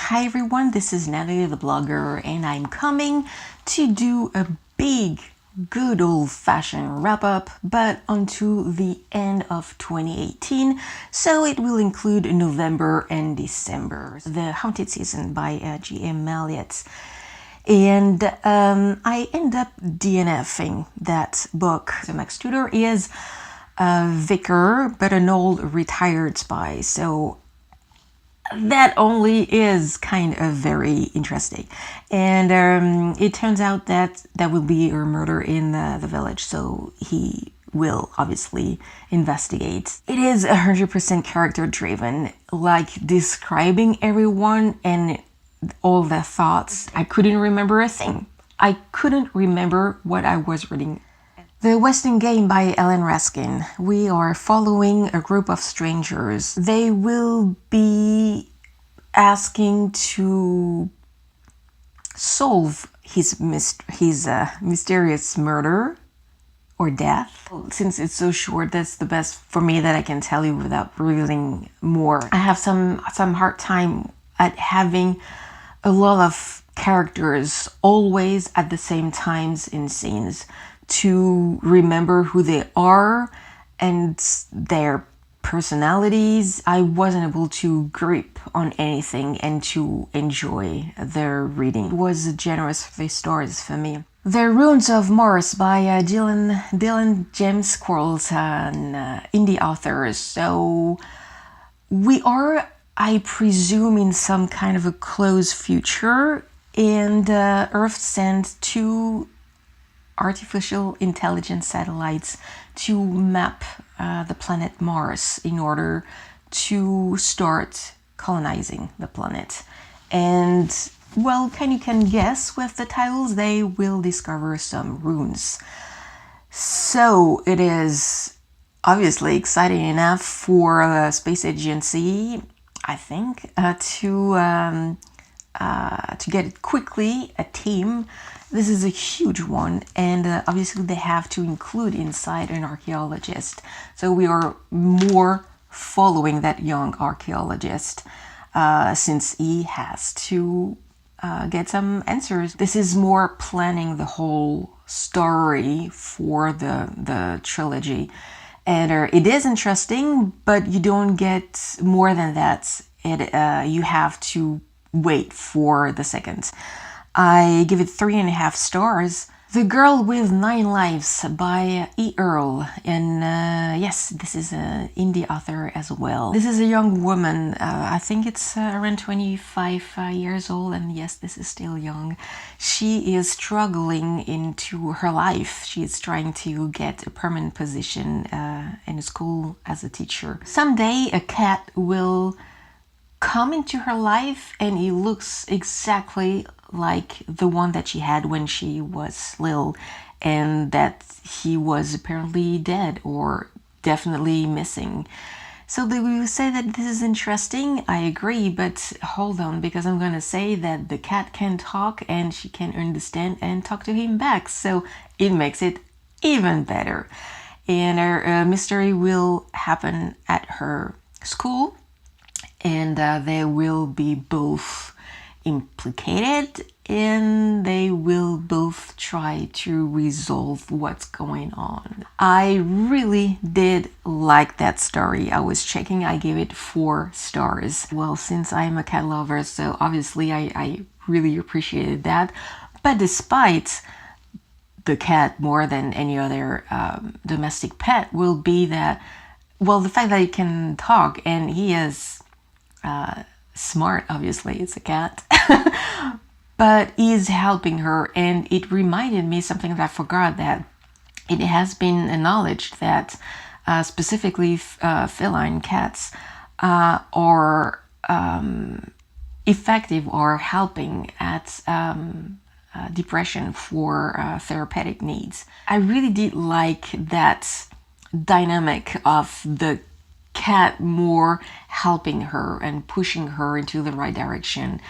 Hi everyone, this is Nathalie the blogger, and I'm coming to do a big, good old-fashioned wrap-up, but onto the end of 2018, so it will include November and December, the Haunted Season by G.M. Malliet. And I end up DNFing that book. So Max Tudor is a vicar, but an old retired spy, so that only is kind of very interesting. And it turns out that there will be a murder in the village, so he will obviously investigate. It is 100% character driven, like describing everyone and all their thoughts. I couldn't remember a thing. I couldn't remember what I was reading. The Western Game by Ellen Raskin. We are following a group of strangers. They will be asking to solve his mysterious murder or death. Since it's so short, that's the best for me that I can tell you without revealing more. I have some hard time at having a lot of characters always at the same times in scenes to remember who they are and their personalities. I wasn't able to grip on anything and to enjoy their reading. It was generous 3 stars for me. The Ruins of Mars by Dylan James Quarles, an indie author. So we are, I presume, in some kind of a close future, and Earth sent 2 artificial intelligence satellites to map the planet Mars in order to start colonizing the planet. And well, you can guess with the titles, they will discover some ruins. So it is obviously exciting enough for a space agency, I think, to get it quickly, a team. This is a huge one, and obviously they have to include inside an archaeologist. So we are more following that young archaeologist since he has to get some answers. This is more planning the whole story for the trilogy. And it is interesting, but you don't get more than that. You have to wait for the second. I give it 3.5 stars. The Girl with 9 Lives by Earle. And yes, this is an indie author as well. This is a young woman. I think it's around 25 years old. And yes, this is still young. She is struggling into her life. She is trying to get a permanent position in a school as a teacher. Someday a cat will come into her life, and he looks exactly like the one that she had when she was little, and that he was apparently dead or definitely missing. So they will say that this is interesting. I agree, but hold on, because I'm going to say that the cat can talk and she can understand and talk to him back, so it makes it even better. And a mystery will happen at her school, and they will be both implicated, and they will both try to resolve what's going on. I really did like that story. I was checking, I gave it 4 stars. Well, since I'm a cat lover, so obviously I really appreciated that. But despite the cat more than any other domestic pet will be that, well, the fact that he can talk, and he is smart, obviously, it's a cat, but he's helping her. And it reminded me something that I forgot, that it has been acknowledged that specifically feline cats are effective or helping at depression for therapeutic needs. I really did like that dynamic of the cat more helping her and pushing her into the right direction,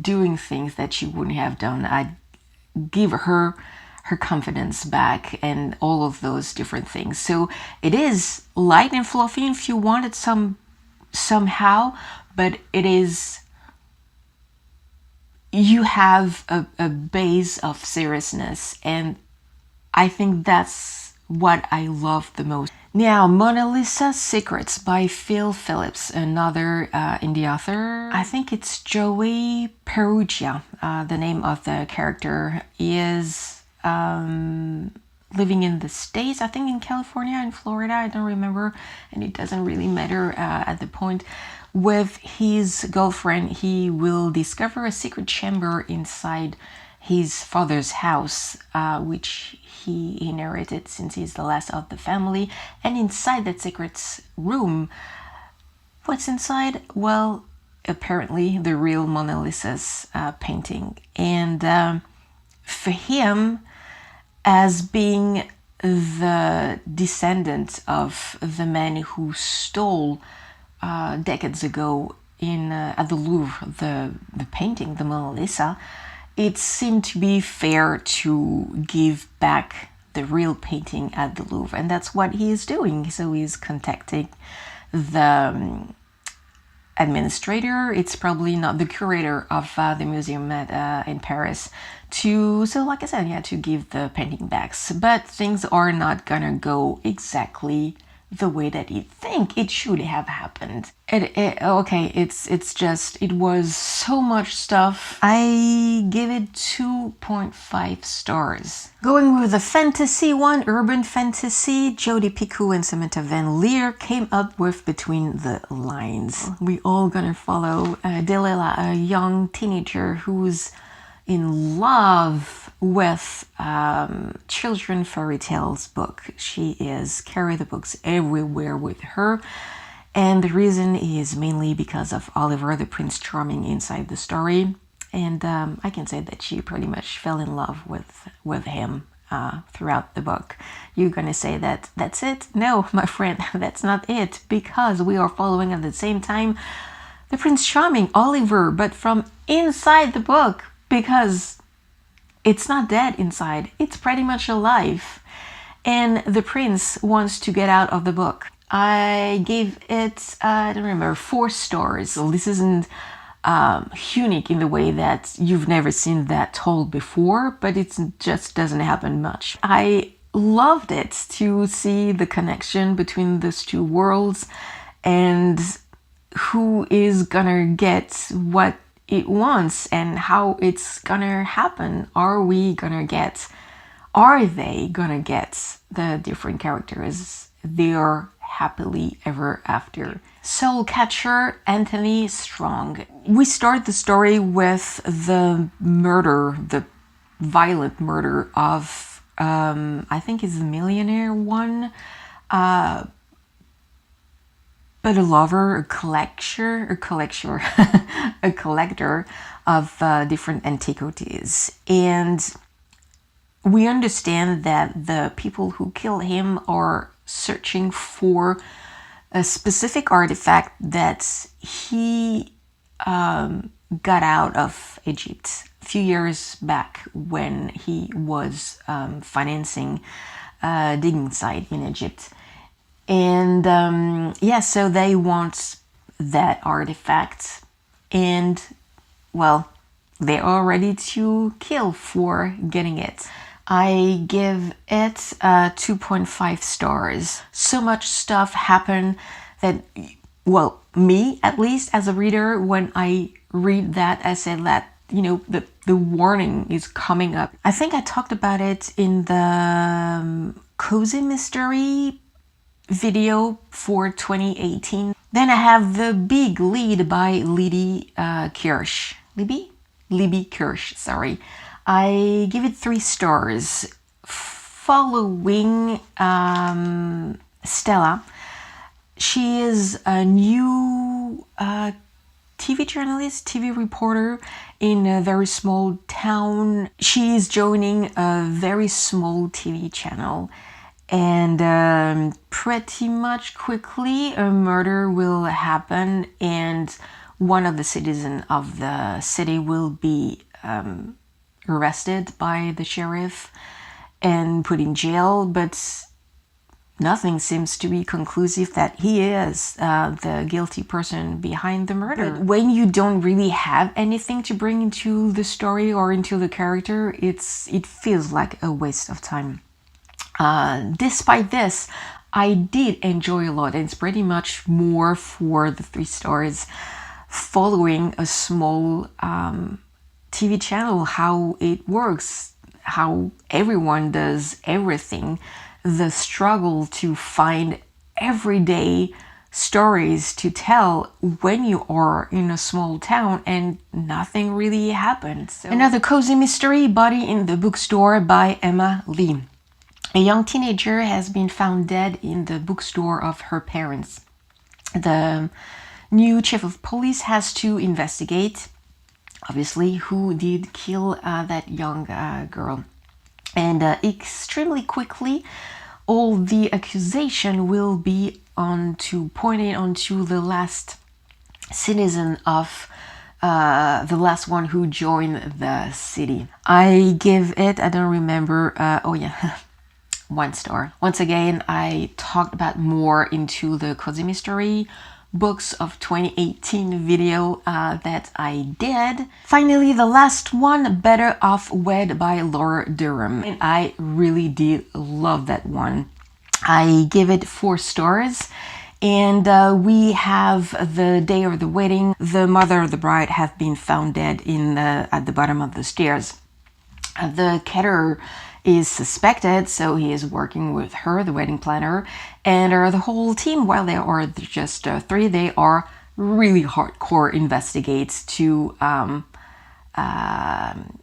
doing things that she wouldn't have done. I'd give her confidence back and all of those different things. So it is light and fluffy if you want it somehow, but it is you have a base of seriousness, and I think that's what I love the most. Now, Mona Lisa's Secrets by Phil Phillips, another indie author. I think it's Joey Perugia. The name of the character is living in the States, I think in California, in Florida, I don't remember, and it doesn't really matter at the point. With his girlfriend, he will discover a secret chamber inside his father's house, which he inherited since he's the last of the family. And inside that secret room, what's inside? Well, apparently the real Mona Lisa's painting. And for him, as being the descendant of the man who stole decades ago at the Louvre the painting, the Mona Lisa, it seemed to be fair to give back the real painting at the Louvre, and that's what he is doing. So he's contacting the administrator, it's probably not the curator of the museum in Paris, to give the painting back. But things are not gonna go exactly the way that you think it should have happened. It was so much stuff. I give it 2.5 stars. Going with the fantasy one, urban fantasy, Jody Picoult and Samantha Van Leer came up with Between the Lines. We all gonna follow Delilah, a young teenager who's in love with children fairy tales book. She is carry the books everywhere with her, and the reason is mainly because of Oliver, the Prince Charming inside the story. And I can say that she pretty much fell in love with him throughout the book. You're gonna say that that's it? No, my friend, that's not it, because we are following at the same time the Prince Charming, Oliver, but from inside the book, because it's not dead inside, it's pretty much alive. And the prince wants to get out of the book. I gave it, I don't remember, 4 stars. So this isn't unique in the way that you've never seen that told before, but it just doesn't happen much. I loved it to see the connection between those two worlds and who is gonna get what it wants and how it's gonna happen. Are they gonna get the different characters their happily ever after? Soul Catcher, Anthony Strong. We start the story with the violent murder of I think it's the millionaire one, but a lover, a collector of different antiquities. And we understand that the people who kill him are searching for a specific artifact that he got out of Egypt a few years back when he was financing a digging site in Egypt. And so they want that artifact, and well, they are ready to kill for getting it. I give it 2.5 stars. So much stuff happened that, well, me at least as a reader, when I read that, I said that, the warning is coming up. I think I talked about it in the Cozy Mystery video for 2018. Then I have The Big Lead by Libby Kirsch. Libby Kirsch, sorry. I give it 3 stars. Following Stella, she is a new TV journalist, TV reporter in a very small town. She is joining a very small TV channel. And pretty much quickly a murder will happen, and one of the citizens of the city will be arrested by the sheriff and put in jail. But nothing seems to be conclusive that he is the guilty person behind the murder. But when you don't really have anything to bring into the story or into the character, it feels like a waste of time. Despite this, I did enjoy a lot, and it's pretty much more for the 3 stars following a small TV channel, how it works, how everyone does everything, the struggle to find everyday stories to tell when you are in a small town and nothing really happens. So, another cozy mystery, Body in the Bookstore by Emma Lee. A young teenager has been found dead in the bookstore of her parents. The new chief of police has to investigate, obviously, who did kill that young girl. And extremely quickly, all the accusation will be pointed onto the last citizen of the last one who joined the city. I give it, I don't remember, 1 star. Once again, I talked about more into the cozy mystery books of 2018 video that I did. Finally, the last one, Better Off Wed by Laura Durham. And I really did love that one. I give it 4 stars. And we have the day of the wedding. The mother of the bride have been found dead at the bottom of the stairs. The caterer is suspected, so he is working with her, the wedding planner, and the whole team, while they are just 3, they are really hardcore investigates to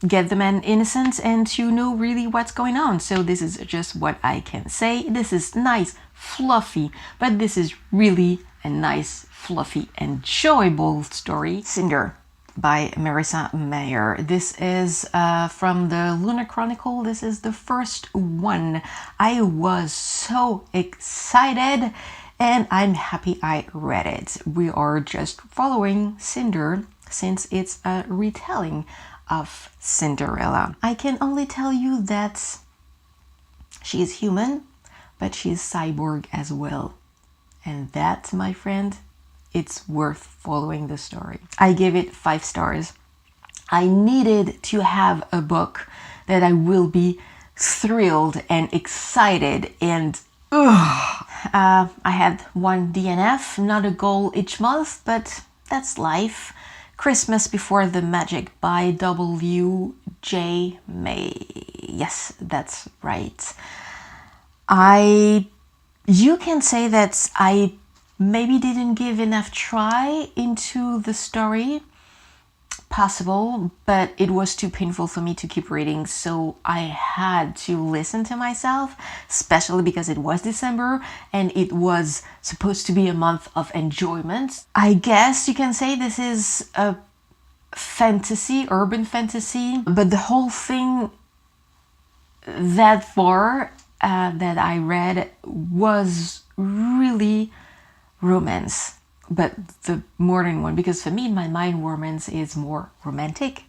get the man innocent and to know really what's going on. So this is just what I can say. This is nice, fluffy, but this is really a nice, fluffy, enjoyable story. Cinder by Marissa Mayer. This is from the Lunar Chronicle. This is the first one. I was so excited and I'm happy I read it. We are just following Cinder since it's a retelling of Cinderella. I can only tell you that she is human, but she is cyborg as well. And that, my friend, it's worth following the story. I give it 5 stars. I needed to have a book that I will be thrilled and excited and I had 1 DNF, not a goal each month, but that's life. Christmas Before the Magic by W.J. May. Yes, that's right. You can say that I maybe didn't give enough try into the story, possible, but it was too painful for me to keep reading, so I had to listen to myself, especially because it was December and it was supposed to be a month of enjoyment. I guess you can say this is a fantasy, urban fantasy, but the whole thing that far that I read was really romance, but the modern one, because for me in my mind romance is more romantic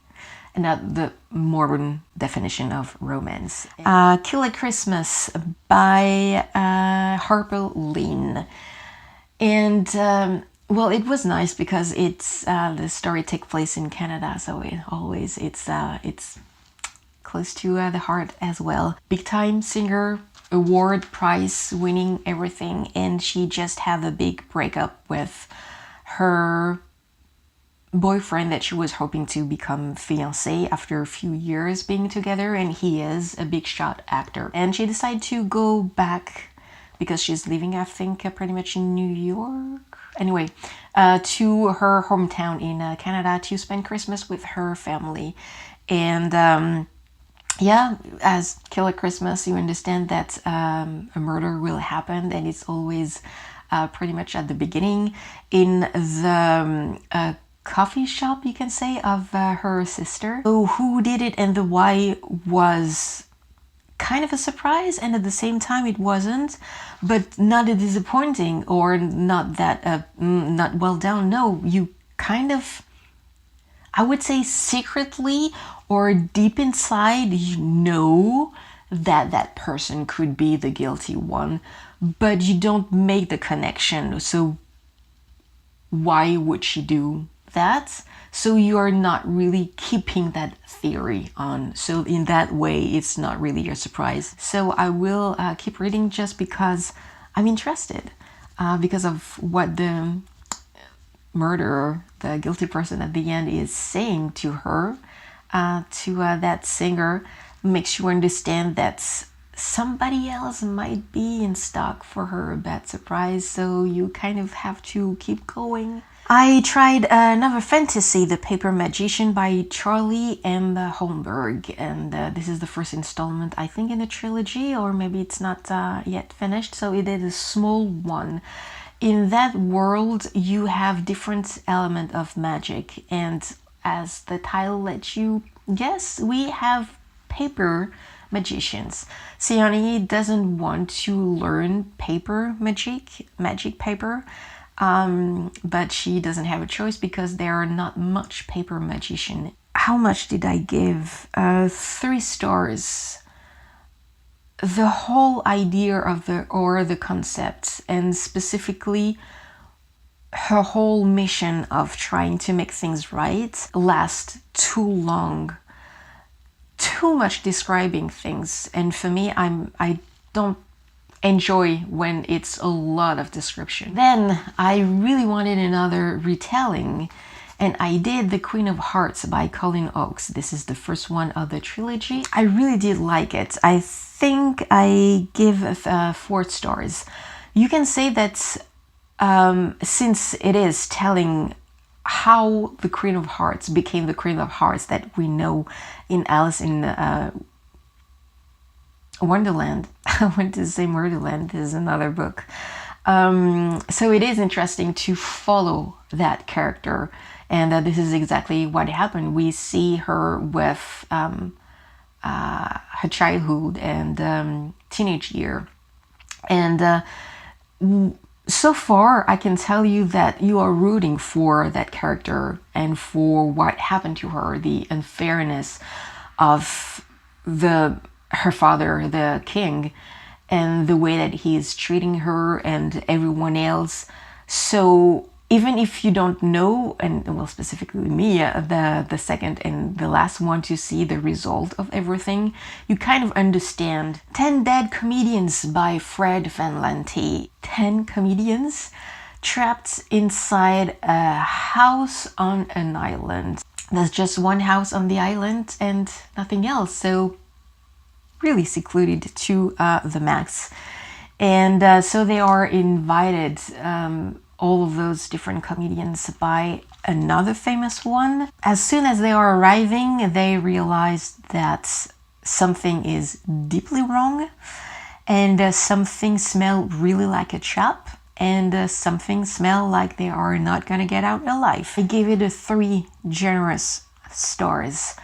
and not the modern definition of romance. Kill a Christmas by Harper Lynn. And well, it was nice because it's the story takes place in Canada, so it's close to the heart as well. Big time singer, award, prize winning, everything, and she just had a big breakup with her boyfriend that she was hoping to become fiancé after a few years being together, and he is a big shot actor. And she decided to go back because she's living, I think, pretty much in New York. Anyway, to her hometown in Canada to spend Christmas with her family. And yeah, as Kill a Christmas, you understand that a murder will happen, and it's always pretty much at the beginning in the coffee shop, you can say, of her sister. So who did it and the why was kind of a surprise, and at the same time it wasn't, but not a disappointing or not that not well done. No, you kind of, I would say secretly or deep inside, you know that that person could be the guilty one, but you don't make the connection. So why would she do that? So you're not really keeping that theory on. So in that way, it's not really a surprise. So I will keep reading just because I'm interested, because of what the murderer, the guilty person at the end, is saying to her, to that singer, makes you understand that somebody else might be in stock for her bad surprise, so you kind of have to keep going. I tried another fantasy, The Paper Magician by Charlie and Holmberg, and this is the first installment, I think, in a trilogy, or maybe it's not yet finished, so it is a small one. In that world, you have different elements of magic, and as the title lets you guess, we have paper magicians. Sione doesn't want to learn paper magic paper, but she doesn't have a choice because there are not much paper magician. How much did I give? 3 stars. The whole idea of the concept, and specifically her whole mission of trying to make things right, lasts too long. Too much describing things, and for me, I don't enjoy when it's a lot of description. Then I really wanted another retelling, and I did The Queen of Hearts by Colin Oakes. This is the first one of the trilogy. I really did like it. I think I give 4 stars. You can say that since it is telling how the Queen of Hearts became the Queen of Hearts that we know in Alice in Wonderland. I went to say Murderland. This is another book. So it is interesting to follow that character, and this is exactly what happened. We see her with her childhood and teenage year, and so far, I can tell you that you are rooting for that character and for what happened to her, the unfairness of her father, the king, and the way that he is treating her and everyone else. So even if you don't know, and well, specifically me, the second and the last one to see the result of everything, you kind of understand. 10 Dead Comedians by Fred Van Lente. 10 comedians trapped inside a house on an island. There's just one house on the island and nothing else, so really secluded to the max. And so they are invited, all of those different comedians, by another famous one. As soon as they are arriving, they realize that something is deeply wrong, and something smells really like a trap, and something smells like they are not gonna get out alive. I gave it 3 generous stars.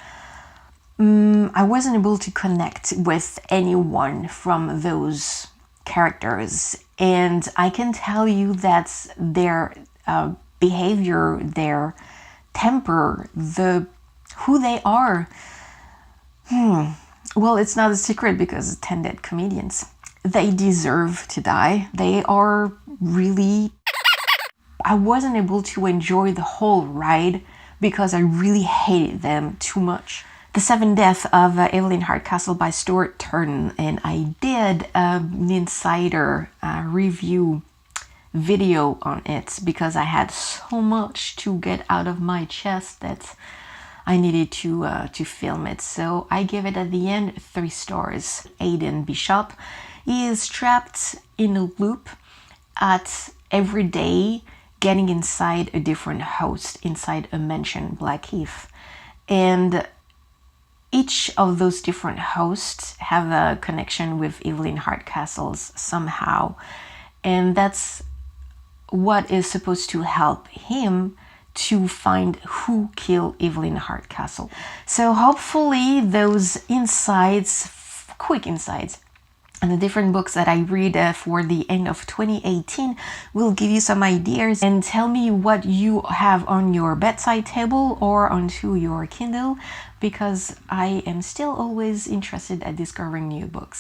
I wasn't able to connect with anyone from those characters, and I can tell you that their behavior, their temper, who they are, well, it's not a secret because 10 Dead Comedians, they deserve to die. They are really... I wasn't able to enjoy the whole ride because I really hated them too much. The 7 Deaths of Evelyn Hardcastle by Stuart Turton, and I did an insider review video on it because I had so much to get out of my chest that I needed to film it. So I give it at the end 3 stars. Aidan Bishop, he is trapped in a loop at every day, getting inside a different host inside a mansion, Blackheath, and each of those different hosts have a connection with Evelyn Hardcastle's somehow, and that's what is supposed to help him to find who killed Evelyn Hardcastle. So hopefully those insights, quick insights, and the different books that I read for the end of 2018 will give you some ideas, and tell me what you have on your bedside table or onto your Kindle. because I am still always interested at discovering new books.